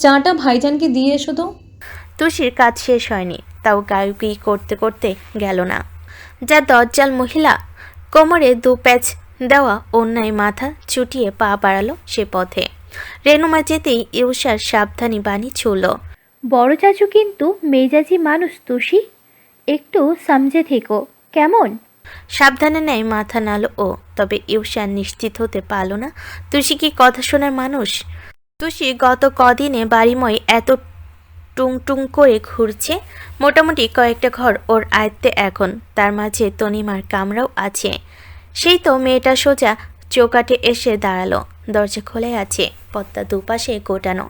চাটা ভাইজানকে দিয়ে এসো তো। তুষির কাজ শেষ হয়নি, তাও গায়কি করতে করতে গেল না। যা দজ্জাল মহিলা! কোমরে দু প্যাচ দেওয়া অন্যায় মাথা চুটিয়ে পা বাড়ালো সে পথে। রেনুমা যেতেই ইউষার সাবধানী বাণী ছুড়ল। বড় চাচু কিন্তু মেজাজি মানুষ তুষি, একটু সামজে থেকো কেমন? সাবধানে নেয় মাথা নাড়ল ও। তবে ইউষা নিশ্চিত হতে পারল না তুষি কি কথা শোনার মানুষ। তুষি গত কদিনে বাড়িময় এত টুং টুং করে ঘুরছে, মোটামুটি কয়েকটা ঘর ওর আয়ত্তে এখন, তার মাঝে তনিমার কামরাও আছে। সেই তো মেয়েটা সোজা চৌকাঠে এসে দাঁড়ালো। দরজা খোলাই আছে, পর্দা দুপাশে গোটানো।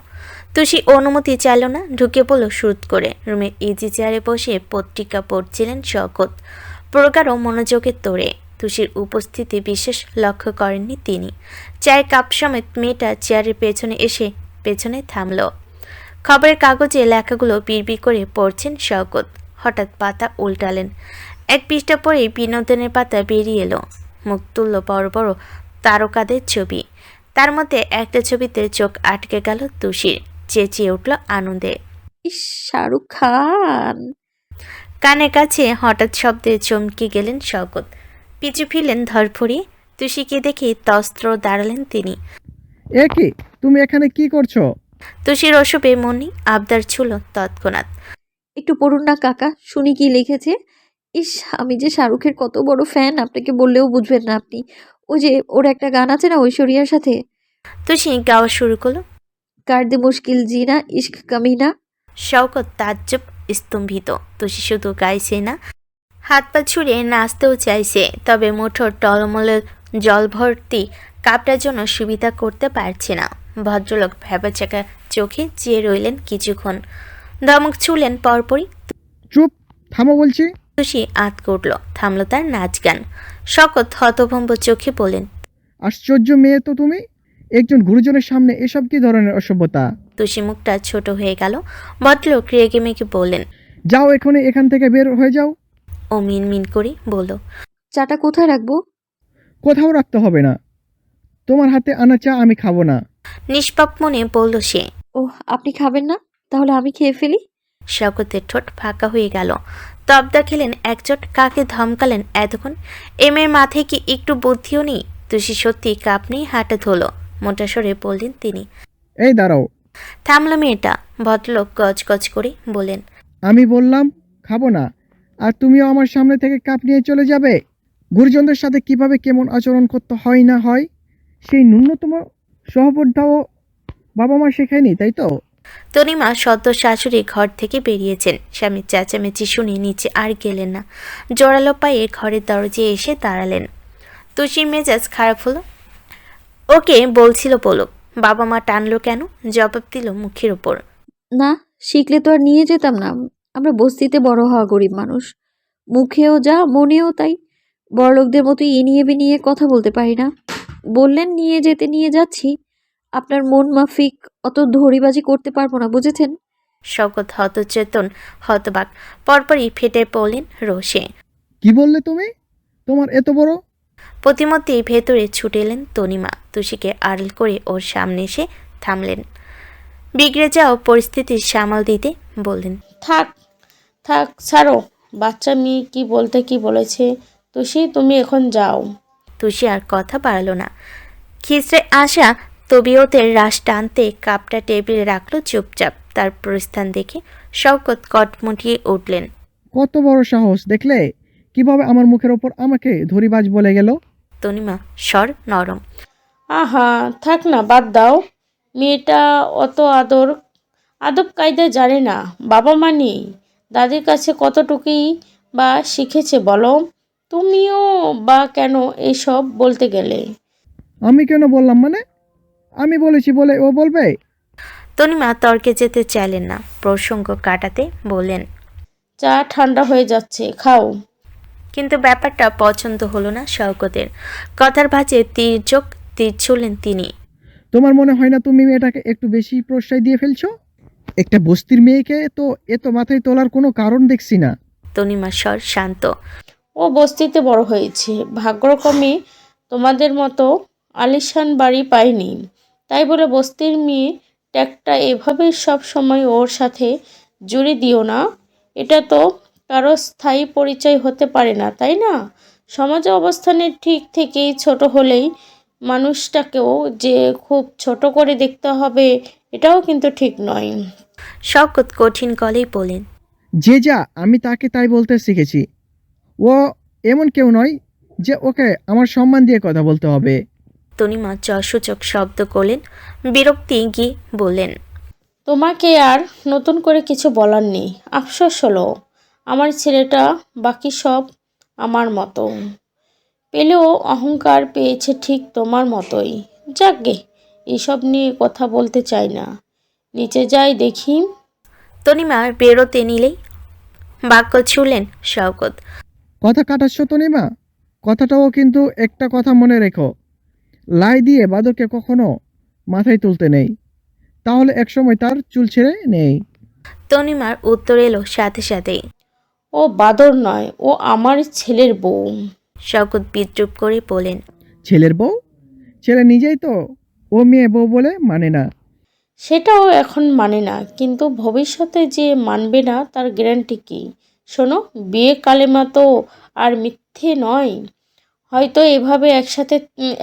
তুষি অনুমতি চাইল না, ঢুকে পড়ল শুরুত করে। রুমে ইজি চেয়ারে বসে পত্রিকা পড়ছিলেন শওকত, প্রগাঢ় মনোযোগের তোড়ে। তুষির উপস্থিতি বিশেষ লক্ষ্য করেননি তিনি। চায়ের কাপ সমেত মেয়েটা চেয়ারের পেছনে এসে পেছনে থামল। খবরের কাগজে লেখাগুলো বিড়বিড় করে পড়ছেন শওকত। হঠাৎ পাতা উল্টালেন। এক পৃষ্ঠা পরেই বিনোদনের পাতা বেরিয়ে এলো। মুখ তুলল বড় বড় তারকাদের ছবি। তার মধ্যে একটা ছবিতে চোখ আটকে গেল তুষির। চেঁচিয়ে উঠল আনন্দে, ইস, শাহরুখ খান! কানের কাছে হঠাৎ শব্দে চমকে গেলেন শওকত। পিছু ফিরলেন ধরফড়িয়ে। তুষিকে দেখে তস্ত্র দাঁড়ালেন তিনি। এ কি, তুমি এখানে কি করছো? তুষির ওসবে মনি আবদার ছুল তৎক্ষণাৎ। একটু পড়ুন না কাকা, শুনি কি লিখেছে। ইস, আমি যে শাহরুখের কত বড় ফ্যান, আপনাকে বললেও বুঝবেন না আপনি। ওই যে ওর একটা গান আছে না ঐশ্বরিয়ার সাথে, তুষি গাওয়া শুরু করলো। কার দে মুশকিল জিনা ইশক কামিনা। শওকত তাজ্জব স্তম্ভিত। তুষি শুধু গাইছে না, হাত পা ছুঁড়ে নাচতেও চাইছে, তবে মুঠোর টলমলের জল ভর্তি কাপটার জন্য সুবিধা করতে পারছে না। ভদ্রলোক ভ্যাবাচাকা চোখে চেয়ে রইলেন কিছুক্ষণ, ধমক ছুলেন পরপরই। চুপ, থামো বলছি। তুষি আঁতকে উঠল, থামল তার নাচ গান। শওকত হতভম্ব চোখে বলেন, আশ্চর্য মেয়ে তো তুমি, একজন গুরুজনের সামনে এসব কি ধরনের অসভ্যতা? তুষি মুখটা ছোট হয়ে গেল। ভদ্রলোক রেগে মেগে বললেন, যাও এখনই এখান থেকে বের হয়ে যাও। ও মিনমিন করে বলল, চাটা কোথায় রাখবো? কোথাও রাখতে হবে না, তোমার হাতে আনা চা আমি খাবো না। নিষ্পাপ মনে বলল সে। ওহ, আপনি খাবেন না? তাহলে আমি খেয়ে ফেলি। শওকতের ঠোঁট ফাঁকা হয়ে গেল। তবদা খেলেন একচোট। কাকে ধমকালেন এতক্ষণ? এ মেয়ের মাথায় কি একটু বুদ্ধিও নেই? তুষি সত্যি কাপ নেই হাঁটা ধরল। মোটা সরে বললেন তিনি। এই দাঁড়াও। থামল মেয়েটা। ভদ্রলোক গজগজ করে বলেন, আমি বললাম খাবো না, আর তুমিও আমার সামনে থেকে কাপ নিয়ে চলে যাবে? গুরুজনদের সাথে কিভাবে কেমন আচরণ করতে হয় না হয় সেই ন্যূনতম সহবদ্ধাও বাবা মা শেখায়নি, তাই তো? তনিমা সদ্য শাশুড়ি ঘর থেকে বেরিয়েছেন। স্বামীর চেঁচামেচি শুনে নিচে আর গেলেন না। জোরালো পায়ে ঘরের দরজায় এসে দাঁড়ালেন। তুষির মেজাজ খারাপ হলো। ওকে বলছিল বলুক, বাবা মা টানলো কেন? জবাব দিল মুখের ওপর। না, শিখলে তো আর নিয়ে যেতাম না। আমরা বস্তিতে বড় হওয়া গরিব মানুষ, মুখেও যা মনেও তাই। বড়লোকদের মতো ইনিয়ে বিনিয়ে কথা বলতে পারি না। বললেন নিয়ে যেতে, নিয়ে যাচ্ছি। আপনার মন মাফিক অত ধড়িবাজি করতে পারবো না, বুঝেছেন? শওকত হতচেতন, হতবাক। পরপরই ফেটে পড়লেন রোষে। কি বললে তুমি? তোমার এত বড়? প্রতিমধ্যেই ভেতরে ছুটে এলেন তনিমা। তুষিকে আড়াল করে ওর সামনে এসে থামলেন। বিগড়ে যাও পরিস্থিতি সামাল দিতে বললেন, থাক থাক, ছাড়ো। বাচ্চা মেয়ে কি বলতে কি বলেছে। তুষি, তুমি এখন যাও। তুষি আর কথা বাড়ালো না। খিচড়ে আসা তবিয়তের রাশ টানতে কাপটা টেবিলে রাখলো চুপচাপ। তার প্রস্থান দেখে শওকত কটমটিয়ে উঠলেন। কত বড় সাহস দেখলে, কিভাবে আমার মুখের ওপর আমাকে ধরিবাজ বলে গেল। তনিমা স্বর নরম। আহা, থাক না, বাদ দাও। মেয়েটা অত আদব কায়দা জানে না। বাবা মা নেই, দাদির কাছে কতটুকুই বা শিখেছে বলো। তুমিও বা কেন এইসব বলতে গেলে? আমি কেন বললাম মানে? আমি বলেছি বলে ও বলবে? তনিমা তর্কে যেতে চাইলেন না। প্রসঙ্গ কাটাতে বললেন, চা ঠান্ডা হয়ে যাচ্ছে, খাও। কিন্তু ব্যাপারটা পছন্দ হলো না শওকতের। কথার ভাঁজে তীর্যক তীর ছুড়লেন তিনি। তোমার মনে হয় না তুমি মেয়েটাকে একটু বেশি প্রশ্রয় দিয়ে ফেলছো? একটা বস্তির মেয়েকে তো এত মাথায় তোলার কোনো কারণ দেখছি না। তনিমা স্বর শান্ত। ও বস্তিতে বড় হয়েছে, ভাগ্যক্রমে তোমাদের মতো আলিশান বাড়ি পায়নি। তাই বলে বস্তির মেয়ে ট্যাগটা এভাবে সব সময় ওর সাথে জুড়ে দিও না। এটা তো কারো স্থায়ী পরিচয় হতে পারে না, তাই না? সমাজে অবস্থানের ঠিক থেকেই ছোট হলেই মানুষটাকেও যে খুব ছোট করে দেখতে হবে এটাও কিন্তু ঠিক নয়। শওকত কঠিন গলেই বলেন। যে যা আমি তাকে তাই বলতে শিখেছি। ও এমন কেউ নয় যে ওকে আমার সম্মান দিয়ে কথা বলতে হবে। তনিমা চসূচক শব্দ করলেন, বিরক্তি গিয়ে বললেন। তোমাকে আর নতুন করে কিছু বলার নেই। আফসোস হলো আমার ছেলেটা বাকি সব আমার মতো পেলেও অহংকার পেয়েছে ঠিক তোমার মতোই। যাকগে, এসব নিয়ে কথা বলতে চাই না, নিচে যাই দেখি। তনিমা বেরোতে নিলেই বাক্য ছুড়লেন শওকত। কথা কাটাচ্ছ তনিমা, কথাটাও কিন্তু একটা কথা মনে রেখো, লাই দিয়ে বাদরকে কখনো মাথায় তুলতে নেই, তাহলে একসময় তার চুল ছেড়ে নেই। তনিমার উত্তর এলো সাথে সাথেই। ও বাদর নয়, ও আমার ছেলের বউ। শওকত বিদ্রুপ করে বলেন। ছেলের বউ? ছেলে নিজেই তো ও মেয়ে বউ বলে মানে না। সেটাও এখন মানে না, কিন্তু ভবিষ্যতে যে মানবে না তার গ্যারান্টি কি? শোনো, বিয়ে কালেমা তো আর মিথ্যে নয়। হয়তো এভাবে একসাথে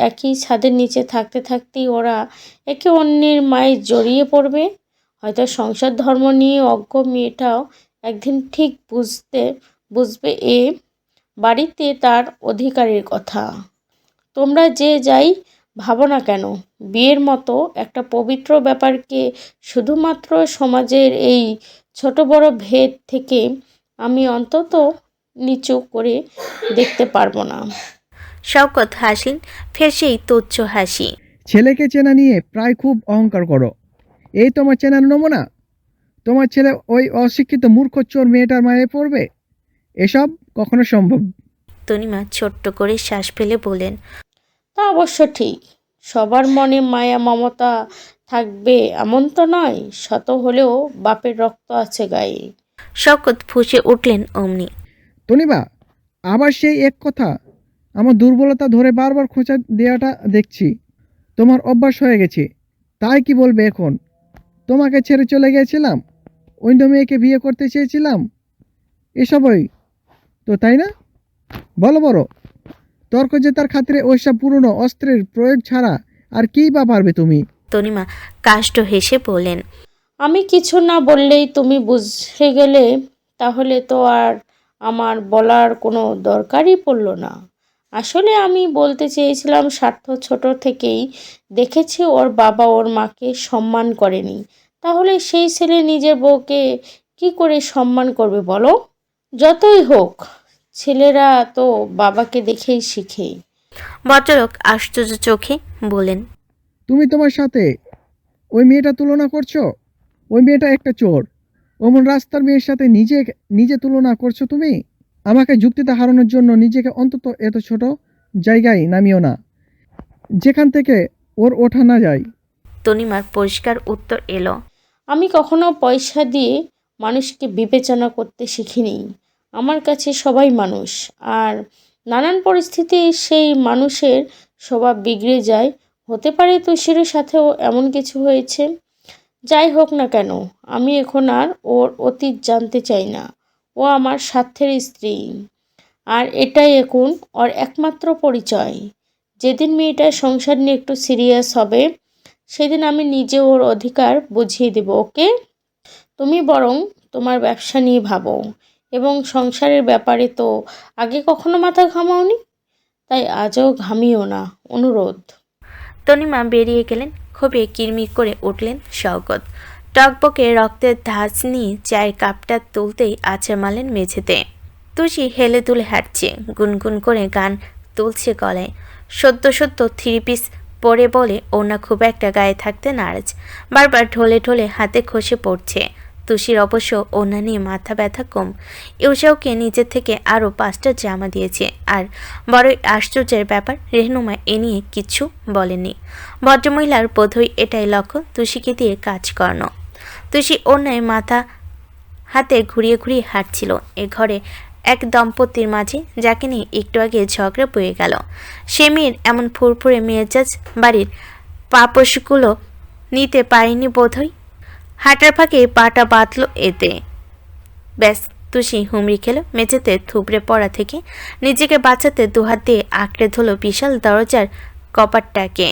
একই ছাদের নিচে থাকতে থাকতেই ওরা একে অন্যের মায়ে জড়িয়ে পড়বে। হয়তো সংসার ধর্ম নিয়ে অজ্ঞ মেয়েটাও একদিন ঠিক বুঝবে এ বাড়িতে তার অধিকারের কথা। তোমরা যে যাই ভাবো না কেন, বিয়ের মতো একটা পবিত্র ব্যাপারকে শুধুমাত্র সমাজের এই ছোট বড় ভেদ থেকে আমি অন্তত নিচু করে দেখতে পারবো না। শওকত হাসলেন, ফের সেই তুচ্ছ হাসি। ছেলেকে চেনা নিয়ে প্রায় খুব অহংকার করো, এই তোমার চেনার নমুনা? তোমার ছেলে ওই অশিক্ষিত মূর্খ চোর মেয়েটার মায়ে পড়বে? এসব কখনো সম্ভব? তনিমা ছোট্ট করে শ্বাস ফেলে বলেন। তা অবশ্য ঠিক, সবার মনে মায়া মমতা থাকবে এমন তো নয়, শত হলেও বাপের রক্ত আছে গায়ে। শওকত ফুঁসে উঠলেন অমনি। তনিবা, আবার সেই এক কথা, আমার দুর্বলতা ধরে বারবার খোঁচা দেওয়াটা দেখছি তোমার অভ্যাস হয়ে গেছে। তাই কি বলবে এখন? তোমাকে ছেড়ে চলে গিয়েছিলাম, অন্য মেয়েকে বিয়ে করতে চেয়েছিলাম, এসবই তো, তাই না? বলো বড়, তর্ক জেতার খাতিরে ওইসব পুরনো অস্ত্রের প্রয়োগ ছাড়া আর কী বা পারবে তুমি? তনিমা কাষ্ঠ হেসে বললেন। আমি কিছু না বললেই তুমি বুঝে গেলে, তাহলে তো আর আমার বলার কোনো দরকারই পড়ল না। আসলে আমি বলতে চেয়েছিলাম, স্বার্থ ছোট থেকেই দেখেছি ওর বাবা ওর মাকে সম্মান করেনি, তাহলে সেই ছেলে নিজের বউকে কি করে সম্মান করবে বলো? যতই হোক, ছেলেরা তো বাবাকে দেখেই শিখে। ভদ্রলোক আশ্চর্য চোখে বলেন। তুমি তোমার সাথে ওই মেয়েটা তুলনা করছো? ওই মেয়েটা একটা চোর, অমন রাস্তার মেয়ের সাথে নিজে তুলনা করছো তুমি? আমাকে যুক্তিতে হারানোর জন্য নিজেকে অন্তত এত ছোট জায়গায় নামিও না, যেখান থেকে ওর ওঠা না যায়। তনিমার পরিষ্কার উত্তর এলো। আমি কখনো পয়সা দিয়ে মানুষকে বিবেচনা করতে শিখিনি। আমার কাছে সবাই মানুষ, আর নানান পরিস্থিতি সেই মানুষের স্বভাব বিগড়ে যায়। হতে পারে তুষিরের সাথেও এমন কিছু হয়েছে। যাই হোক না কেন, আমি এখন আর ওর অতীত জানতে চাই না। ও আমার স্বার্থের স্ত্রী, আর এটাই এখন ওর একমাত্র পরিচয়। যেদিন মেয়েটা সংসার নিয়ে একটু সিরিয়াস হবে, সেদিন আমি নিজে ওর অধিকার বুঝিয়ে দেব ওকে। তুমি বরং তোমার ব্যবসা নিয়ে ভাবো, এবং সংসারের ব্যাপারে তো আগে কখনো মাথা ঘামাওনি, তাই আজও ঘামিও না, অনুরোধ। তনিমা বেরিয়ে গেলেন। ক্ষোভে কিরমির করে উঠলেন শওকত। টকবকে রক্তের ধাঁচ নিয়ে চায়ের কাপটা তুলতেই আছাড় মারলেন মেঝেতে। তুষি হেলে দুলে হাঁটছে, গুনগুন করে গান তুলছে গলায়। সদ্য সদ্য থ্রি পিস পরে বলে ওনা খুব একটা গায়ে থাকতে নারাজ, বারবার ঢলে ঢলে হাতে খসে পড়ছে। তুষির অবশ্য ওনা নিয়ে মাথা ব্যথা কম। ইউসাওকে নিজের থেকে আরও 5টা জামা দিয়েছে, আর বড়ই আশ্চর্যের ব্যাপার, রেহনুমা এ নিয়ে কিচ্ছু বলেনি। ভদ্রমহিলার বোধহয় এটাই লক্ষ্য তুষিকে দিয়ে কাজ করানো। তুষি ওনায় মাথা হাতে ঘুরিয়ে ঘুরিয়ে হাঁটছিল। এ ঘরে এক দম্পতির মাঝে যাকে নিয়ে একটু আগে ঝগড়া বয়ে গেল, সে মেয়ের এমন ফুরফুরে মেজাজ বাড়ির পাপোশগুলো নিতে পারিনি বোধহয়। হাঁটার ফাঁকে পাটা বাঁধল এতে। ব্যাস, তুষি হুমড়ি খেলো মেঝেতে থুবড়ে পড়া থেকে। নিজেকে বাঁচাতে দুহাত দিয়ে আঁকড়ে ধরল বিশাল দরজার কপাটটাকে।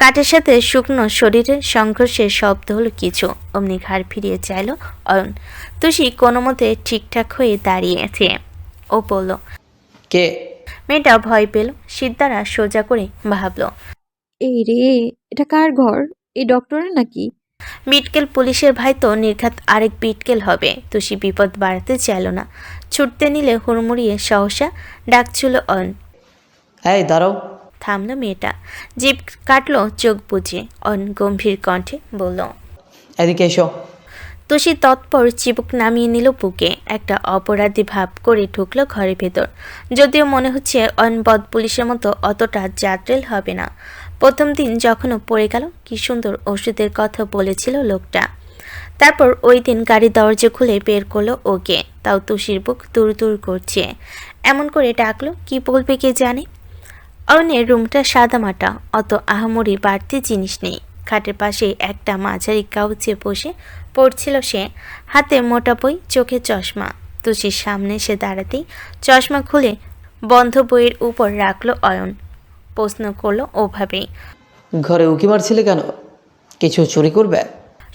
কাঠের সাথে শুকনো শরীরের সংঘর্ষের শব্দ হলো কিছু। অমনি ঘাড় ফিরিয়ে চাইল অয়ন। তুষি কোনো মতে ঠিকঠাক হয়ে দাঁড়িয়েছে। ও বলল, কে? মেয়েটা ভয় পেল, সিদ্ধারা সোজা করে ভাবল এই রে, এটা কার ঘর? এই ডক্টরের নাকি? বিটকেল পুলিশের ভাই তো নির্ঘাত আরেক বিটকেল হবে। তুষি বিপদ বাড়াতে চাইল না। ছুটতে নিলে হুড়মুড়িয়ে সহসা ডাকছিল অয়ন। এই দাঁড়াও। থামল মেয়েটা, জিভ কাটল চোখ বুজে। অয়ন গম্ভীর কণ্ঠে বলল, এদিকে এসো। তুষি তৎপর চিবুক নামিয়ে নিল বুকে। একটা অপরাধী ভাব করে ঢুকল ঘরের ভেতর। যদিও মনে হচ্ছে অয়ন বদ পুলিশের মতো অতটা জাতরেল হবে না। প্রথম দিন যখনও পড়ে গেল, কি সুন্দর ওষুধের কথা বলেছিল লোকটা। তারপর ওই দিন গাড়ির দরজা খুলে বের করলো ওকে, তাও তুষির বুক দূর দূর করছে। এমন করে ডাকলো, কি বলবে কে জানে। অয়নের রুমটা সাদামাটা, অত আহামরি বাড়তি জিনিস নেই। খাটের পাশে একটা মাঝারি কাউচে বসে পড়ছিল সে। হাতে মোটা বই, চোখে চশমা। তুষির সামনে এসে দাঁড়াতেই চশমা খুলে বন্ধ বইয়ের উপর রাখলো অয়ন। প্রশ্ন করলো ওভাবেই, ঘরে উকি মারছিলে কেন? কিছু চুরি করবে?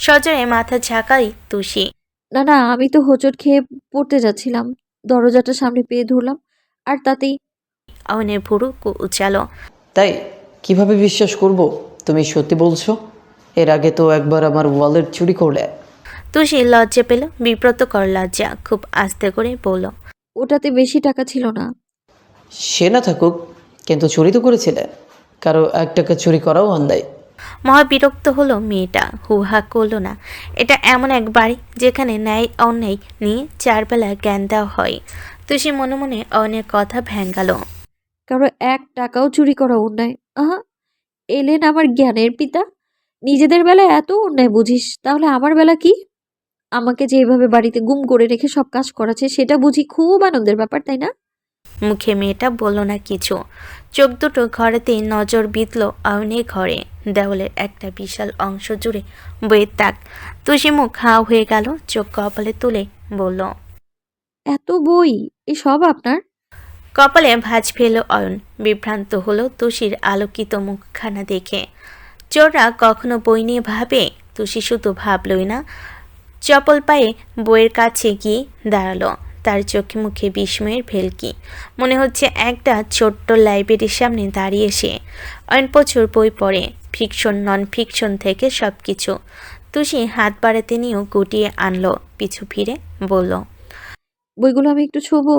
সজরে মাথা ঝাঁকাই তুষি। না না, আমি তো হোঁচট খেয়ে পড়তে যাচ্ছিলাম, দরজাটা সামনে পেয়ে ধরলাম, আর তাতেই। অয়নের ভুরু উচালো। তাই কিভাবে বিশ্বাস করব তুমি সত্যি বলছো? এর আগে তো একবার আমার ওয়ালেট চুরি করলে। তুষি লজ্জা পেল, বিব্রতকর লজ্জা। খুব আস্তে করে বলল, ওটাতে বেশি টাকা ছিল না। সে না থাকুক, কিন্তু চুরি তো করেছিলে। কারো 1 টাকা চুরি করাও অন্যায়। মহা বিরক্ত হলো মেয়েটা, হুহা করলো না। এটা এমন এক বাড়ি যেখানে ন্যায় অন্যায় নিয়ে 4 বেলা জ্ঞান দেওয়া হয়। তুষি মনে মনে অয়নের কথা ভ্যাঙ্গালো। কারো 1 টাকাও চুরি করা অন্যায়? আহা, এলেন আমার জ্ঞানের পিতা। নিজেদের বেলায় এত অন্যায় বুঝিস, তাহলে আমার বেলা কি? আমাকে যে এভাবে বাড়িতে গুম করে রেখে সব কাজ করাচ্ছে, সেটা বুঝি খুব আনন্দের ব্যাপার, তাই না? মুখে মেয়েটা বলল না কিছু। চোখ দুটো ঘরেতেই নজর বিঁধল অয়নের ঘরে। দেওয়ালের একটা বিশাল অংশ জুড়ে বইয়ের তাক। তুষি মুখ হাঁ হয়ে গেল, চোখ কপালে তুলে বলল, এত বই, এসব আপনার? কপালে ভাঁজ ফেল অয়ন। বিভ্রান্ত হলো তুষির আলোকিত মুখখানা দেখে। চোররা কখনো বই নিয়ে ভাবে? তুষি শুধু ভাবলই না, চপল পায়ে বইয়ের কাছে গিয়ে দাঁড়ালো। তার চোখে মুখে বিস্ময়ের ভেলকি। মনে হচ্ছে একটা ছোট্ট লাইব্রেরির সামনে দাঁড়িয়ে সে। অয়ন প্রচুর বই পড়ে, ফিকশন নন ফিকশন থেকে সব কিছু। তুষি হাত বাড়াতে নিয়েও গুটিয়ে আনলো, পিছু ফিরে বলল, বইগুলো আমি একটু ছোবো?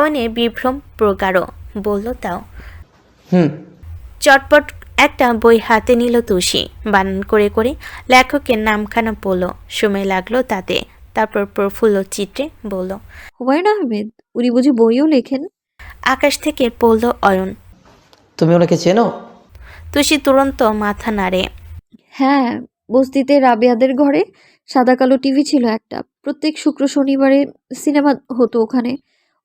অয়নের বিভ্রম প্রগাঢ়। বলল, তাও। হুম। চটপট একটা বই হাতে নিল তুষি। বানান করে করে লেখকের নামখানা পড়ল। সময় লাগলো তাতে। তারপর প্রফুল্ল চিত্রে বলল, হুমায়ুন আহমেদ, উনি বুঝি বইও লেখেন? আকাশ থেকে পড়ল অয়ন। তুমি ওনাকে চেনো? তুষি তুরন্ত মাথা নাড়ে। হ্যাঁ, বস্তিতে রাবেয়াদের ঘরে সাদা কালো টিভি ছিল একটা। প্রত্যেক শুক্র শনিবারে সিনেমা হতো ওখানে।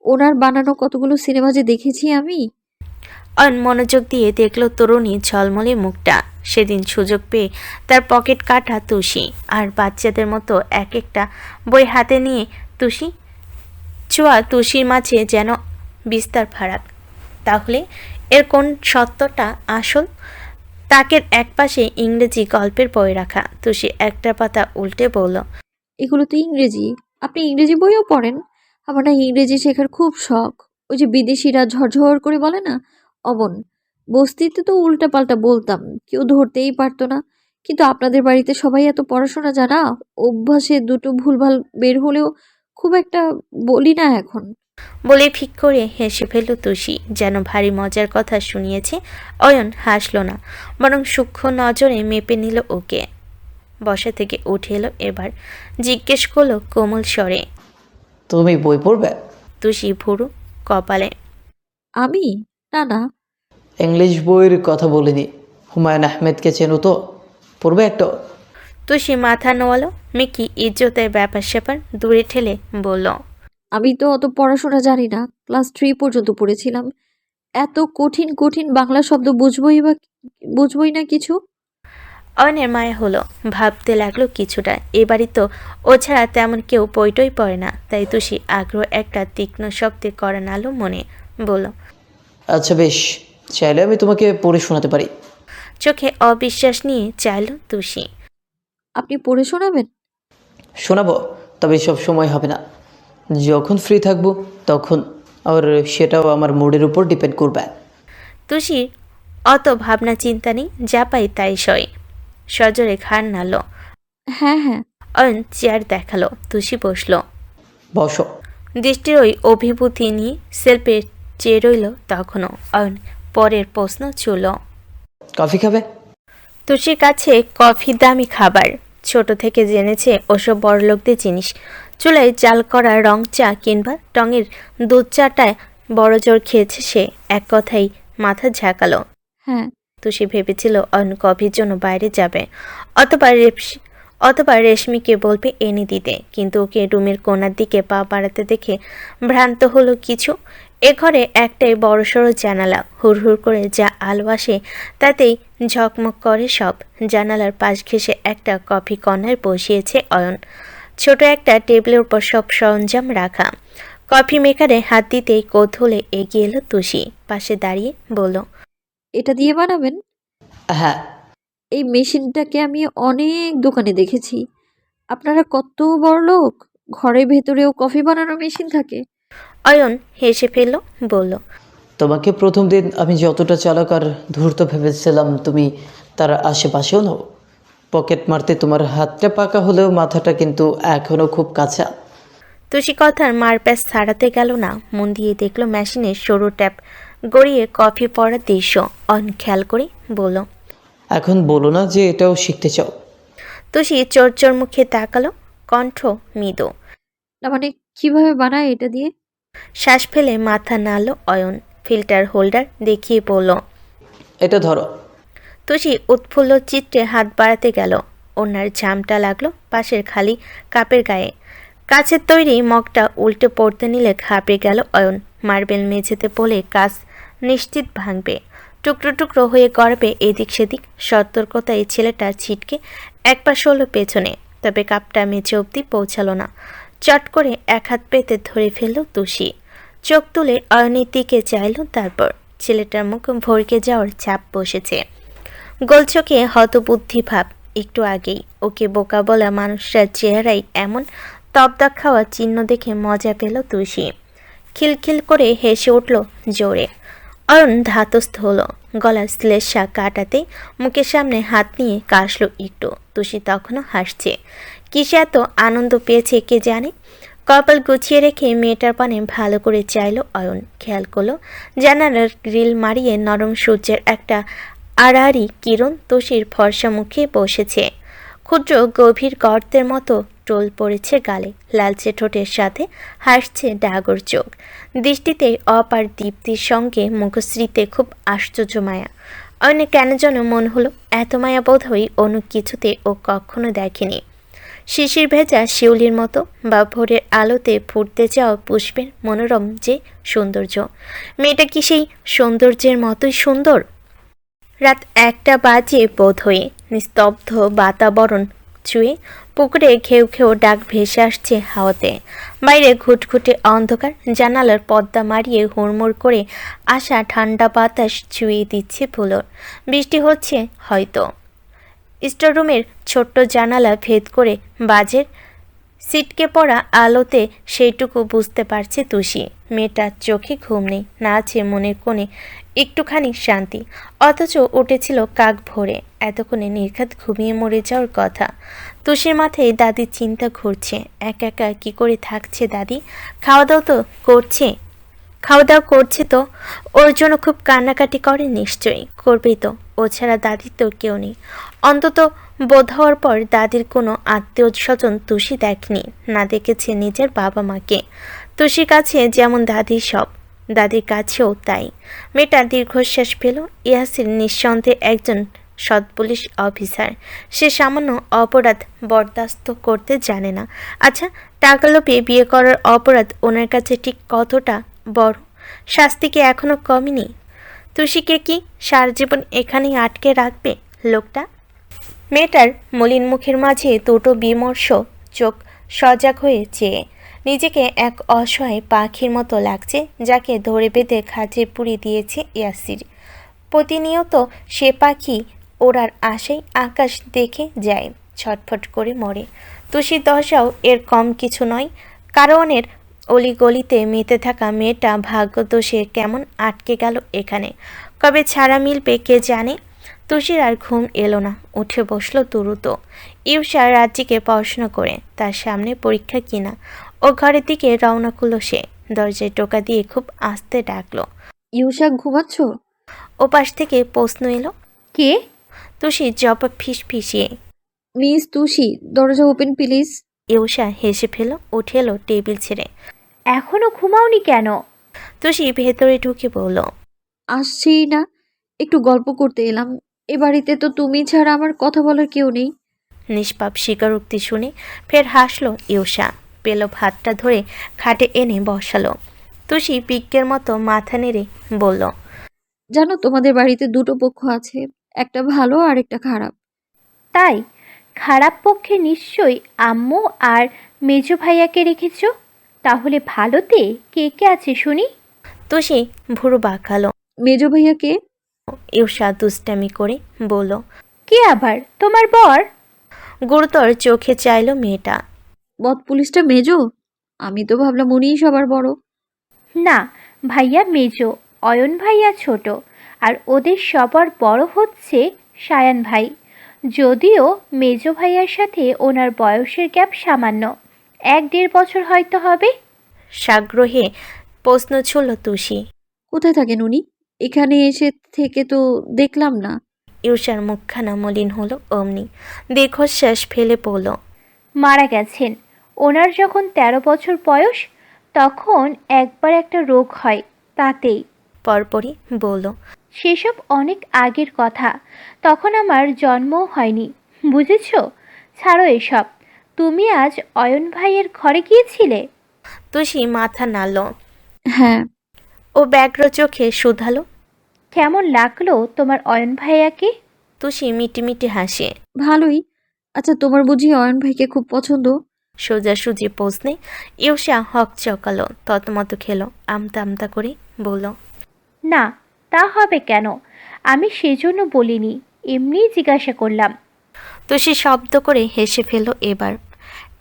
ওনার বানানো কতগুলো সিনেমা যে দেখেছি আমি। অয়ন মনোযোগ দিয়ে দেখল তরুণী ঝলমলে মুখটা। সেদিন সুযোগ পেয়ে তার পকেট কাটা তুষি। আর বাচ্চাদের মতো এক একটা বই হাতে নিয়ে তুষি ছোঁয়া তুষির মাঝে যেন বিস্তার ফারাক। তাহলে এর কোন সত্যটা আসল? তাকের একপাশে ইংরেজি গল্পের বই রাখা। তুষি একটা পাতা উল্টে বলল, এগুলো তো ইংরেজি। আপনি ইংরেজি বইও পড়েন? আমার না ইংরেজি শেখার খুব শখ। ওই যে বিদেশিরা ঝরঝর করে বলে না, অমন। বস্তিতে তো উল্টাপাল্টা বলতাম, কেউ ধরতেই পারতো না। কিন্তু আপনাদের বাড়িতে সবাই এত পড়াশোনা জানা, অভ্যাসে দুটো ভুলভাল বের হলেও খুব একটা বলি না এখন। বলে ফিক করে হেসে ফেলল তুষি, যেন ভারী মজার কথা শুনিয়েছে। অয়ন হাসল না, বরং সূক্ষ্ম নজরে মেপে নিল ওকে। বসা থেকে উঠে এলো এবার। জিজ্ঞেস করলো কোমল স্বরে, তুমি বই পড়বে? তুষি ভুরু কপালে। আমি? না না। ইংলিশ বইয়ের কথা বলিনি। হুমায়ুন আহমেদকে চেনো তো? পড়বে একটা? তুষি মাথা নোয়ালো। মিকি ইজ্জতের ব্যাপার স্যাপার দূরে ঠেলে বলল, আমি তো অত পড়াশোনা জানি না, ক্লাস 3 পর্যন্ত পড়েছিলাম। এত কঠিন কঠিন বাংলা শব্দ বুঝবই না কিছু। অয়নের মায়া হলো, ভাবতে লাগলো কিছুটা। এবারই তো ও ছাড়া তেমন কেউ পইটই পড়ে না, তাই তুষি আগ্রহ একটা তীক্ষ্ণ শব্দে করানালো মনে, বলল। আচ্ছা বেশ, চাইলে আমি তোমাকে পড়ে শোনাতে পারি। চোখে অবিশ্বাস নিয়ে চাইল তুষি। আপনি পড়ে শোনাবেন? শোনাবো, তবে সব সময় হবে না, যখন ফ্রি থাকবো তখন। আর সেটাও আমার মুডের উপর ডিপেন্ড করবে। তুষির অত ভাবনা চিন্তা নেই, যা পাই তাই সয়। সজোরে ঘাড় নাড়ল। হ্যাঁ হ্যাঁ। অয়ন চেয়ার দেখালো, তুষি বসলো। বসো। দৃষ্টির ওই অভিভূতি নিয়ে সেলফে চেয়ে রইল তখনও। অয়ন পরের প্রশ্ন ছুঁল। কফি খাবে? তুষির কাছে কফি দামি খাবার, ছোট থেকে জেনেছে ওসব বড়লোকদের জিনিস। চুলায় জাল করা রং চা কিংবা টঙের দুধ চাটায় বড় জোর খেয়েছে সে, এক কথাই মাথা ঝাঁকালো। হ্যাঁ। তুষি ভেবেছিল অয়ন কফির জন্য বাইরে যাবে, অথবা রেশমিকে বলবে এনে দিতে, কিন্তু ওকে রুমের কোণার দিকে পা বাড়াতে দেখে ভ্রান্ত হলো কিছু। এ ঘরে একটাই বড়সড় জানালা, হুড়হুড় করে যা আলো আসে তাতেই ঝকমক করে সব। জানালার পাশ ঘেঁষে একটা কফি কর্নার বসিয়েছে অয়ন, ছোট একটা টেবিলের উপর সব সরঞ্জাম রাখা। কফি মেকারে হাত দিতেই কৌতূহলে এগিয়ে এলো তুষি, পাশে দাঁড়িয়ে বলল। এটা দিয়ে বানাবেন? হ্যাঁ। এই মেশিনটাকে আমি অনেক দোকানে দেখেছি। আপনারা কত বড় লোক, ঘরের ভেতরেও কফি বানানোর মেশিন থাকে? অয়ন হেসে ফেলল, বলল। তোমাকে প্রথম দিন আমি যতটা চালাক আর ধূর্ত ভেবেছিলাম, তুমি তার আশেপাশেও নও। পকেট মারতে তোমার হাতটা পাকা হলেও মাথাটা কিন্তু এখনও খুব কাঁচা। তুষি কথার মারপ্যাচ ছাড়াতে গেল না, মন দিয়ে দেখলো মেশিনের সরু ট্যাপ গড়িয়ে কফি পড়ার দৃশ্য। অয়ন খেয়াল করে বলল। এখন বলো না যে এটাও শিখতে চাও। তুষি চোর চোর মুখে তাকালো, কণ্ঠ মৃদু। না মানে কিভাবে বানায় এটা দিয়ে? শ্বাস ফেলে মাথা নাড়ল অয়ন, ফিল্টার হোল্ডার দেখিয়ে বলল। এটা ধরো। তুষি উৎফুল্ল চিত্রে হাত বাড়াতে গেল, ওনার ঝামটা লাগলো পাশের খালি কাপের গায়ে। কাছের তৈরি মগটা উল্টে পড়তে নিলে ঘাবড়ে গেল অয়ন। মার্বেল মেঝেতে পড়লে কাজ নিশ্চিত ভাঙবে, টুকরো টুকরো হয়ে গড়বে এদিক সেদিক। সতর্কতায় ছেলেটা ছিটকে এক পাশ হলো পেছনে, তবে কাপটা মেঝে অবধি পৌঁছালো না। চট করে এক হাত পেতে ধরে ফেলল তুষি, চোখ তুলে অয়নের দিকে চাইল। তারপর ছেলেটার মুখ ভরকে যাওয়ার চাপ বসেছে, গোলচোখে হতবুদ্ধি ভাব। একটু আগেই ওকে বোকা বলা মানুষটার চেহারায় এমন তবদা খাওয়া চিহ্ন দেখে মজা পেল তুষি। খিলখিল করে হেসে উঠল জোরে। অয়ন ধাতস্থ হলো, গলার শ্লেষা কাটাতে মুখের সামনে হাত নিয়ে কাশলো একটু। তুষি তখনও হাসছে, কিসে এত আনন্দ পেয়েছে কে জানে। কপাল গুছিয়ে রেখে মেয়েটার পানে ভালো করে চাইল অয়ন। খেয়াল করলো জানালার গ্রিল মারিয়ে নরম সূর্যের একটা আড়াআড়ি কিরণ তুষির ফর্সা মুখে বসেছে। ক্ষুদ্র গভীর গর্তের মতো টোল পড়েছে গালে, লালচে ঠোঁটের সাথে হাসছে ডাগর চোখ। দৃষ্টিতে অপার দীপ্তির সঙ্গে মুখশ্রীতে খুব আশ্চর্য মায়া। অনেক কেন যেন মন হলো এত মায়া বোধহয় অন্য কিছুতে ও কখনো দেখেনি। শিশির ভেজা শিউলির মতো বা ভোরের আলোতে ফুটতে যাওয়া পুষ্পের মনোরম যে সৌন্দর্য, মেয়েটা কি সেই সৌন্দর্যের মতোই সুন্দর? রাত 1টা বাজে বোধহয়। নিস্তব্ধ বাতাবরণ ছুঁয়ে পুকুরে ঘেউ ঘেউ ডাক ভেসে আসছে হাওয়াতে। বাইরে ঘুটঘুটে অন্ধকার, জানালার পর্দা মারিয়ে হুড়মুড় করে আসা ঠান্ডা বাতাস ছুঁয়ে দিচ্ছে ফুলোর। বৃষ্টি হচ্ছে হয়তো। স্টোররুমের ছোট্ট জানালা ভেদ করে বাজের ছিটকে পড়া আলোতে সেইটুকু বুঝতে পারছে তুষি। মেয়েটার চোখে ঘুম নেই, না আছে মনের কোণে একটুখানি শান্তি, অথচ উঠেছিল কাক ভোরে। এতক্ষণে নির্ঘাত ঘুমিয়ে মরে যাওয়ার কথা। তুষির মাথায় দাদির চিন্তা ঘুরছে, একা একা কী করে থাকছে দাদি। খাওয়া দাওয়া করছে তো, ওর জন্য খুব কান্নাকাটি করে নিশ্চয়ই, করবেই তো। ও ছাড়া দাদির তো কেউ নেই। অন্তত বোধ হওয়ার পর দাদির কোনো আত্মীয় স্বজন তুষি দেখনি, না দেখেছে নিজের বাবা মাকে। তুষির কাছে যেমন দাদি সব, দাদির কাছেও তাই। মেয়েটা দীর্ঘশ্বাস পেল। ইয়াসির নিঃসন্দেহে একজন সৎ পুলিশ অফিসার। সে সামান্য অপরাধ বরদাস্ত করতে জানে না। আচ্ছা, টাকা লোভে বিয়ে করার অপরাধ ওনার কাছে ঠিক কতটা বড়? শাস্তি কি এখনো কমেনি? তুষিকে কি সারা জীবন এখানেই আটকে রাখবে লোকটা? মেয়েটার মলিন মুখের মাঝে দুটো বিমর্ষ চোখ সজাগ হয়ে চেয়ে নিজেকে এক অসহায় পাখির মতো লাগছে, যাকে ধরে বেঁধে খাঁচে পুড়ে দিয়েছে ইয়াসির। প্রতিনিয়ত সে পাখি ওড়ার আশায় আকাশ দেখে যায়, ছটফট করে মরে। তুষির দশাও এর কম কিছু নয়। কারণের অলিগলিতে মেতে থাকা মেয়েটা ভাগ্যদোষে কেমন আটকে গেল এখানে। কবে ছাড়া মিলবে কে জানে। তুষির আর ঘুম এলো না, উঠে বসলো দ্রুত। ইউষা রাজ্যিকে পড়াশোনা করে, তার সামনে পরীক্ষা কিনা। ও ঘরের দিকে রওনা করলো সে। দরজায় টোকা দিয়ে খুব আস্তে ডাকলো। ইউষা ঘুমাচ্ছ? ওপাশ থেকে প্রশ্ন এলো। কে? তুষি জবাব ফিসফিসিয়ে। মিস তুষি, দরজা ওপেন প্লিজ। ইউষা হেসে ফেল, উঠে এলো টেবিল ছেড়ে। এখনো ঘুমাওনি কেন? তুষি ভেতরে ঢুকে বলল। আসছি না, একটু গল্প করতে এলাম। এ বাড়িতে তো তুমি ছাড়া আমার কথা বলার কেউ নেই। নিষ্পাপ স্বীকারোক্তি শুনে ফের হাসলো ইউষা। পেল ভাতটা ধরে খাটে এনে বসালো। তুষি পিকের মতো মাথা নেড়ে বলল। জানো, তোমাদের বাড়িতে দুটো পক্ষ আছে, একটা ভালো আর একটা খারাপ। তাই? খারাপ পক্ষে নিশ্চয়ই আম্মু আর মেজো ভাইয়াকে রেখেছো। তাহলে ভালোতে কে কে আছে শুনি? তুষি ভুরু বাঁকালো। মেজো ভাইয়াকে? ইউষা দুষ্টামি করে বলল। কে আবার? তোমার বর? গুরুতর চোখে চাইল মেয়েটা। বদ পুলিশটা মেজো? আমি তো ভাবলাম উনিই সবার বড়। না, ভাইয়া মেজো, অয়ন ভাইয়া ছোট, আর ওদের সবার বড় হচ্ছে সায়ান ভাই। যদিও মেজো ভাইয়ার সাথে ওনার বয়সের গ্যাপ সামান্য, 1-1.5 বছর হয়তো হবে। সাগ্রহে প্রশ্ন ছুড়ল তুষি। কোথায় থাকেন উনি? এখানে এসে থেকে তো দেখলাম না। ইউষার মুখখানা মলিন হলো অমনি। দীর্ঘশ্বাস ফেলে পড়ল। মারা গেছেন। ওনার যখন 13 বছর বয়স, তখন একবার একটা রোগ হয়, তাতেই। পরপরই বলল। সেসব অনেক আগের কথা, তখন আমার জন্মও হয়নি, বুঝেছো? ছাড়ো এসব। তুমি আজ অয়ন ভাইয়ের ঘরে গিয়েছিলে? তুষি মাথা নাড়ল। হ্যাঁ। ও ব্যগ্র চোখে শুধালো। কেমন লাগলো তোমার অয়ন ভাইয়াকে? তুষি মিটিমিটি হাসে। ভালোই। আচ্ছা, তোমার বুঝি অয়ন ভাইকে খুব পছন্দ? সোজাসুজি প্রশ্নে ইউষা হক চকালো, ততমত খেলো, আমতা আমতা করে বলল। না, তা হবে কেন? আমি সেজন্য বলিনি, এমনিই জিজ্ঞাসা করলাম। তুষি শব্দ করে হেসে ফেলল এবার।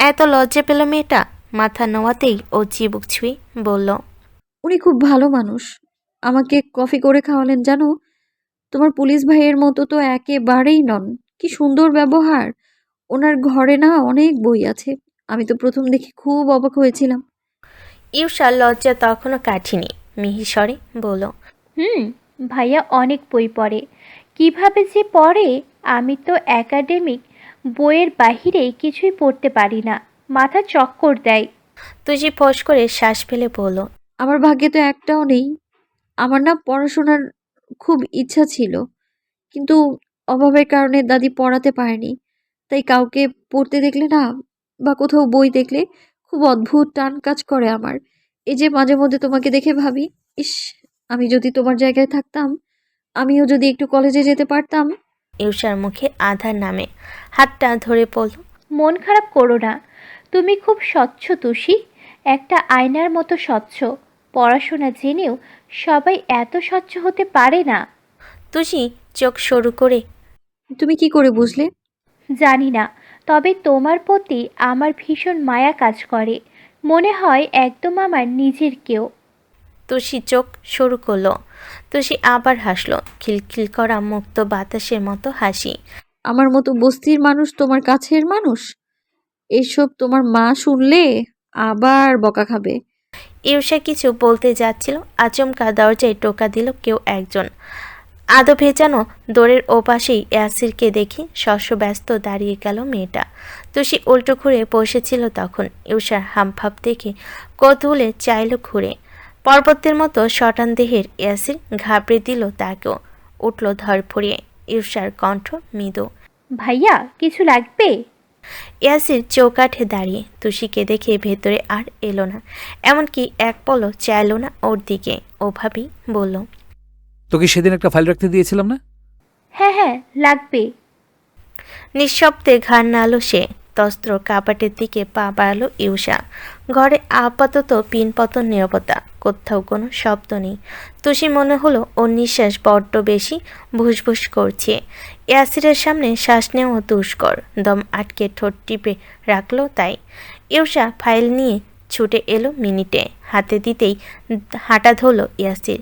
এত লজ্জা পেল মেয়েটা। মাথা নোয়াতেই ও চিবুক ছুঁয়ে বলল। উনি খুব ভালো মানুষ। আমাকে কফি করে খাওয়ালেন জানো। তোমার পুলিশ ভাইয়ের মতো তো একেবারেই নন। কি সুন্দর ব্যবহার। ওনার ঘরে না অনেক বই আছে। আমি তো প্রথম দেখে খুব অবাক হয়েছিলাম। ইউষা লজ্জা তখনও কাঠিনি, মিহিস্বরে বলল। ভাইয়া অনেক বই পড়ে। কিভাবে যে পড়ে! আমি তো একাডেমিক বইয়ের বাহিরে কিছুই পড়তে পারি না, মাথা চক্কর দেয়। তুষি ফোঁস করে শ্বাস ফেলে বলল। আমার ভাগ্যে তো একটাও নেই। আমার না পড়াশোনার খুব ইচ্ছা ছিল, কিন্তু অভাবের কারণে দাদি পড়াতে পারেনি। তাই কাউকে পড়তে দেখলে না, বা কোথাও বই দেখলে খুব অদ্ভুত টান কাজ করে আমার। এই যে মাঝে মধ্যে তোমাকে দেখে ভাবি, ইস, আমি যদি তোমার জায়গায় থাকতাম, আমিও যদি একটু কলেজে যেতে পারতাম। ইউষার মুখে আধার নামে হাতটা ধরে পড়ল। মন খারাপ করো না, তুমি খুব স্বচ্ছ তুষি, একটা আয়নার মতো স্বচ্ছ। পড়াশোনা জেনেও সবাই এত স্বচ্ছ হতে পারে না। তুষি চোখ সরু করে। তুমি কি করে বুঝলে? জানি না, তবে তোমার প্রতি আমার ভীষণ মায়া কাজ করে। মনে হয় একদম আমার নিজের কেউ। তুষি চোখ সরু করল। তুষি আবার হাসলো, খিলখিল করা মুক্ত বাতাসের মতো হাসি। আমার মতো বস্তির মানুষ তোমার কাছের মানুষ? এসব তোমার মা শুনলে আবার বকা খাবে। ইউষা কিছু বলতে যাচ্ছিল, আচমকা দরজায় টোকা দিল কেউ একজন। আদো ভেজানো দোরের ওপাশেই ইয়াসিরকে দেখে শস্যব্যস্ত দাঁড়িয়ে গেল মেয়েটা। তুষি উল্টো ঘুরে বসেছিল তখন। ইউষার হাবভাব দেখে কৌতূহলে চাইল ঘুরে। পর্বতের মতো শটান দেহের ইয়াসির ঘাবড়ে দিল তাকেও। উঠল ধরফড়িয়ে। ইউষার কণ্ঠ মৃদু। ভাইয়া, কিছু লাগবে? ইয়াসির চৌকাঠে দাঁড়িয়ে তুষিকে দেখে ভেতরে আর এলো না, এমনকি এক পলও চাইল না ওর দিকে। ওভাবেই বলল। তোকে সেদিন একটা ফাইল রাখতে দিয়েছিলাম না? হ্যাঁ হ্যাঁ, লাগবে। নিঃশব্দে ঘাড় নাড়ল সে। তস্ত্র কাপাটের দিকে পা বাড়ালো ইউষা। ঘরে আপাতত পিনপতন নীরবতা, কোথাও কোনো শব্দ নেই। তুষি মনে হলো ওর নিঃশ্বাস বড্ড বেশি ভুসভুস করছে। ইয়াসিরের সামনে শ্বাস নেওয়া দুষ্কর, দম আটকে ঠোঁট টিপে রাখলো তাই। ইউষা ফাইল নিয়ে ছুটে এলো মিনিটে, হাতে দিতেই হাঁটা ধরল ইয়াসির।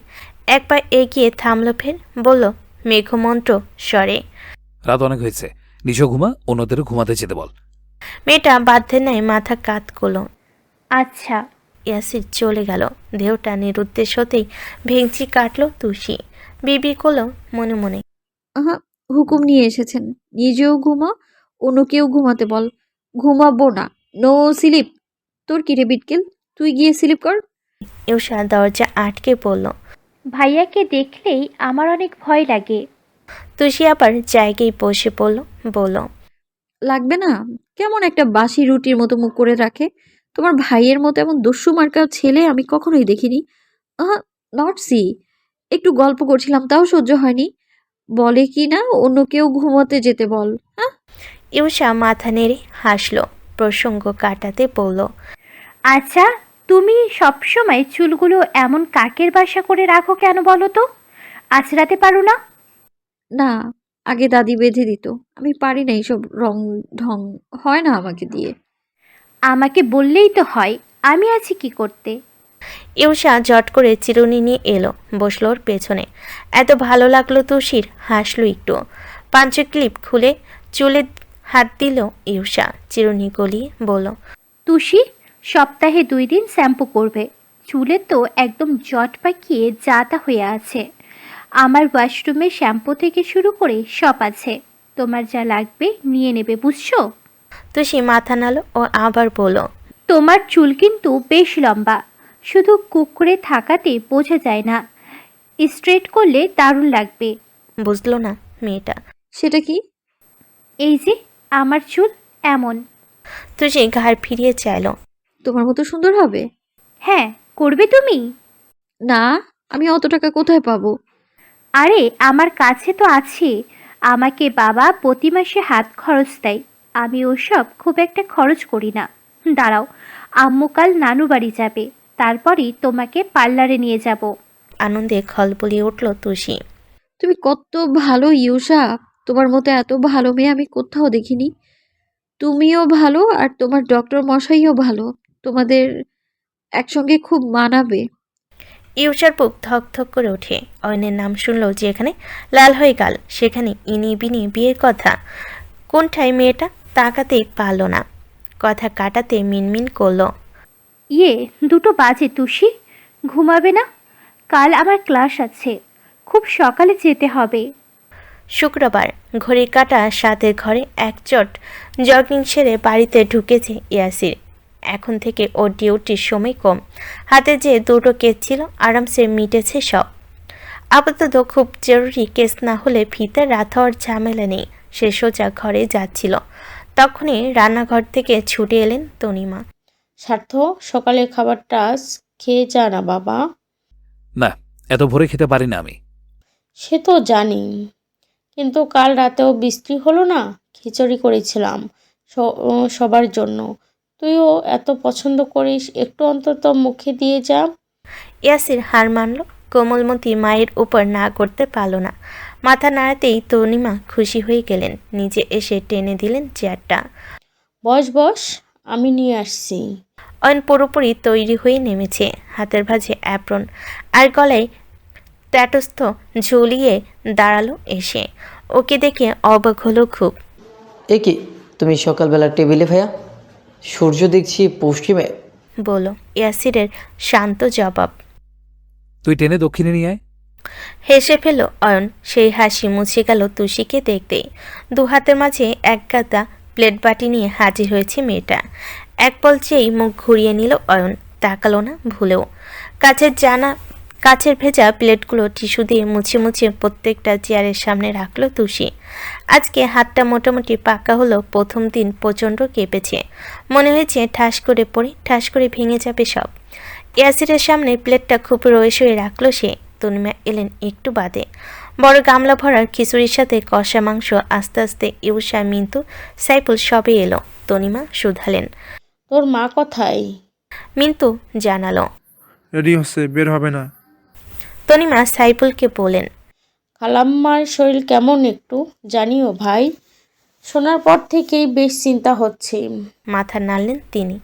এক পা এগিয়ে থামলো, ফের বলল মেঘমন্ত্র স্বরে, রাত অনেক হয়েছে, নিশো ঘুমা, অন্যদেরও ঘুমাতে যেতে বল। মেয়েটা বাধ্যের ন্যায় মাথা কাত করলো। আচ্ছা। ইয়াসির চলে গেল। দেহটা নিরুদ্দেশ হতেই ভেঙচি কাটলো তুষি। বিবি করলো মনে মনে, আহা, হুকুম নিয়ে এসেছেন, নিজেও ঘুমা, অন্যকেও ঘুমাতে বল। ঘুমাবো না, নো স্লিপ। তোর কি রে বিটকেল, তুই গিয়ে স্লিপ কর। ইউষা দরজা আটকে পড়ল। ভাইয়াকে দেখলেই আমার অনেক ভয় লাগে। তুষি আবার জায়গায় বসে পড়ল, বলল, লাগবে না? কেমন একটা বাসি রুটির মতো মুখ করে রাখে। তোমার ভাইয়ের মতো এমন দস্যু মার্কা ছেলে আমি কখনোই দেখিনি। আহা, নট সি। একটু গল্প করছিলাম, তাও সহ্য হয়নি। বলে কি না অন্য কেউ ঘুমোতে যেতে বল। হ্যাঁ, ইউষা মাথা নেড়ে হাসলো, প্রসঙ্গ কাটাতে বলল, আচ্ছা, তুমি সবসময় চুলগুলো এমন কাকের বাসা করে রাখো কেন বলো তো? আঁচড়াতে পারো না? না, আগে দাদি বেঁধে দিত, আমি পারি না, এইসব রং ঢং হয় না আমাকে দিয়ে। আমাকে বললেই তো হয়, আমি আছি কি করতে। ইউষা জট করে চিরুনি নিয়ে এলো, বসলো ওর পেছনে। এত ভালো লাগলো তুষির, হাসলো একটু। পাঞ্চ ক্লিপ খুলে চুলে হাত দিল ইউষা, চিরুনি গলিয়ে বলল, তুষি, সপ্তাহে 2 দিন শ্যাম্পু করবে। চুলে তো একদম জট পাকিয়ে জাতা হয়ে আছে। আমার ওয়াশরুমে শ্যাম্পু থেকে শুরু করে সব আছে, তোমার যা লাগবে নিয়ে নেবে, বুঝছো? তুষি মাথা নাড়ল ও আবার বলল, তোমার চুল কিন্তু বেশ লম্বা, শুধু কুকুরে থাকাতে বোঝা যায় না, স্ট্রেট করলে দারুণ লাগবে। বুঝলো না মেয়েটা। সেটা কি? এই যে আমার চুল এমন। তুষি ঘাড় ফিরিয়ে চাইল। তোমার মতো সুন্দর হবে? হ্যাঁ, করবে তুমি? না, আমি অত টাকা কোথায় পাবো? আরে আমার কাছে তো আছে, আমাকে বাবা প্রতি মাসে হাত খরচ দেয়, আমি ওসব খুব একটা খরচ করি না। দাঁড়াও, আম্মু কাল নানু বাড়ি যাবে, তারপরই তোমাকে পার্লারে নিয়ে যাব। আনন্দে খলবলিয়ে উঠল তুষি। তুমি কত ভালো ইউষা, তোমার মতো এত ভালো মেয়ে আমি কোথাও দেখিনি। তুমিও ভালো আর তোমার ডক্টর মশাইও ভালো, তোমাদের একসঙ্গে খুব মানাবে। ইউষার বুক ধক ধক করে ওঠে। অয়নের নাম শুনলো যেখানে লাল হয়ে গেল, সেখানে ইনি বিনি বিয়ের কথা। কোনটায় মেয়েটা তাকাতেই পারল না, কথা কাটাতে মিনমিন করলো, 2 বাজে তুষি, ঘুমাবে না? কাল আমার ক্লাস আছে, খুব সকালে যেতে হবে। শুক্রবার। ঘড়ি কাটা 7-এর ঘরে একচট জগিং সেরে বাড়িতে ঢুকেছে ইয়াসির। এখন থেকে ওর ডিউটির সময় কম। হাতে যে 2টো কেস ছিল, আরামসে মিটেছে সব। আপাতত খুব জরুরি কেস না হলে ফিতে রাত হওয়ার ঝামেলা নেই। সে সোজা ঘরে যাচ্ছিল, তখনই রান্নাঘর থেকে ছুটে এলেন তনিমা। স্বার্থ, সকালের খাবারটা আজ খেয়ে যা না বাবা। না, এত ভোরে খেতে পারি না আমি। সে তো জানি, কিন্তু কাল রাতেও বৃষ্টি হলো না, খিচুড়ি করেছিলাম সবার জন্য। তুইও এত পছন্দ করিস, একটু অন্তত মুখে দিয়ে যা। ইয়াসির হার মানল। কোমলমতি মায়ের উপর না করতে পারল না। মাথা নাড়াতেই তনিমা খুশি হয়ে গেলেন, নিজে এসে টেনে দিলেন চেয়ারটা। বস বস, আমি নিয়ে আসছি। অয়ন পুরোপুরি তৈরি হয়ে নেমেছে, হাতের ভাঁজে অ্যাপ্রন আর গলায় ট্যাটস্থ ঝুলিয়ে দাঁড়ালো এসে। ওকে দেখে অবাক হলো খুব। এ কি, তুমি সকালবেলা টেবিলে ভাইয়া? সূর্য দেখছি পশ্চিমে। বলল ইয়াসিরের শান্ত জবাব। তুই টেনে দক্ষিণে নিয়ে আয়। হেসে ফেল অয়ন, সেই হাসি মুছে গেল তুষিকে দেখতেই। 2 হাতের মাঝে এক গাদা প্লেট বাটি নিয়ে হাজির হয়েছে মেয়েটা। এক পল চেয়েই মুখ ঘুরিয়ে নিল অয়ন, তাকালো না ভুলেও। কাছের ভেজা প্লেটগুলো টিস্যু দিয়ে মুছে মুছে প্রত্যেকটা চেয়ারের সামনে রাখলো তুষি। আজকে হাতটা মোটামুটি পাকা হলো, প্রথম দিন প্রচণ্ড কেঁপেছে। মনে হয়েছে ঠাস করে পড়ে ঠাস করে ভেঙে যাবে সব। ইয়াসিরের সামনে প্লেটটা খুব রয়ে সয়ে রাখলো সে। তনিমা এলেন একটু বাদে। বড় গামলা ভরার খিচুড়ির সাথে কষা মাংস। আস্তে আস্তে ইউষা, মিন্তু, সাইফুল সবে এলো। তনিমা শুধালেন। তোর মা কোথায়? মিন্তু জানালো। রেডি হচ্ছে, বের হবে না। তনিমা সাইফুলকে বলেন। খালাম্মার শরীর কেমন একটু জানিও ভাই। শোনার পর থেকেই বেশ চিন্তা হচ্ছে। মাথা নাড়লেন তিনি।